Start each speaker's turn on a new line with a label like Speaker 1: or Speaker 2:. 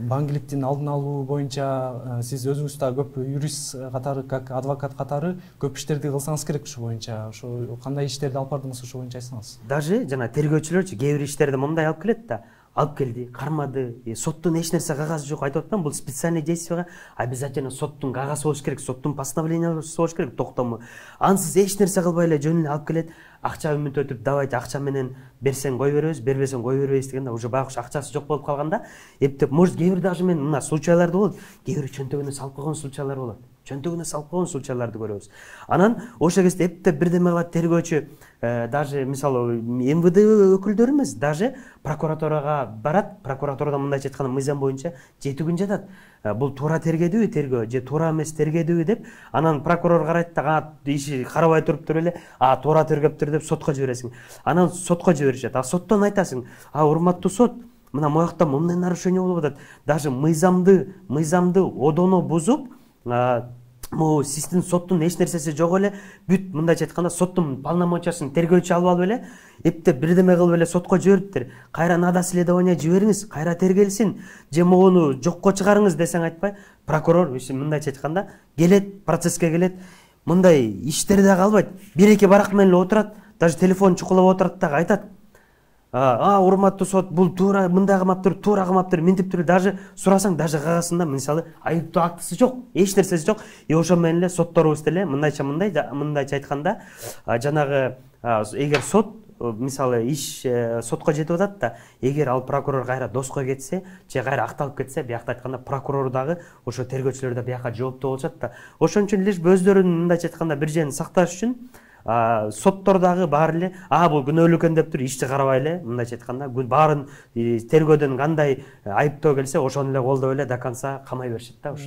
Speaker 1: баңгиликтин алдын алуу боюнча сиз өзүңүз да көп юрист катары, как адвокат катары көп иштерди кылсаңыз керек ушу боюнча. Ошо кандай иштерди алып бардыңыз ошо боюнча айтсаңыз.
Speaker 2: Даже жана тергөөчүлөрчү кээ бир иштерди мындай алып келет да, алып келди, кармады, соттун эч нерсе кагазы жок, айтып атпам, бул специальный действияга обязательно соттун кагазы болуш керек, соттун постановлениясы болуш керек, токтому. Ансыз эч нерсе кылбай эле жөн эле алып келет, акча үмүт өтүп, давайте акча менен берсең кой беребиз, бербесең кой беребиз дегенде, уже байкуш акчасы жок болуп калганда, эптеп, может, кээ бир даже мен мына случайларды болот, кээ бир чөнтөгүнө салып койгон случайлар болот. Чөнтөгүнө салып койгон случайларды көрөбүз. Анан ошол кезде эптеп бирдеме кылат тергөөчү, даже мисалы МВД өкүлдөрү эмес, даже прокуратурага барат, прокуратурада мындайча айтканда мыйзам боюнча 7 күн жатат. Бул туура тергедүүбү тергөө же туура эмес тергедүүбү деп, анан прокурор карайт да, иши карабай туруптур эле, туура тергептир деп сотко жибересиң. Анан сотко жиберишет. Соттон айтасың, урматтуу сот, мына моякта мындай нарушение болуп атат. Даже мыйзамды одоно бузуп, могу сиздин соттун эч нерсеси жок эле, бүт мындайча айтканда соттун полномочиясын тергөөчү алып алып эле, эптеп бирдеме кылып эле сотко жибериптир. Кайра надо следование жибериңиз, кайра тергелсин, же могуну жокко чыгарыңыз десең айтпай, прокурор мындайча айтканда келет, процесске келет, мындай иштерди дагы албайт. Бир-эки барак менен эле отурат, даже телефон чукулап отурат дагы айтат. Урматтуу сот, бул туура мындай кылмаптыр, туура кылмаптыр, мынтиптир, даже сурасаң, даже кагазында мисалы айыптоо актысы жок, эч нерсеси жок. Ошо менен эле сотторубуз деле мындайча айтканда, жанагы эгер сот мисалы иш сотко жетип атат да, эгер ал прокурор кайра доско кетсе, же кайра акталып кетсе, биякта айтканда прокурор дагы ошо тергөөчүлөр да бияка жооптуу болушат да. Ошон үчүн лишь өздөрүнүн мындайча айтканда бир жерин сакташ үчүн соттордагы баары эле бул күнөөлүү экен деп туруп ишти карабай эле мындайча айтканда баарын тергөөдөн кандай айыптоо келсе ошону эле колдоп эле до конца камай беришет да.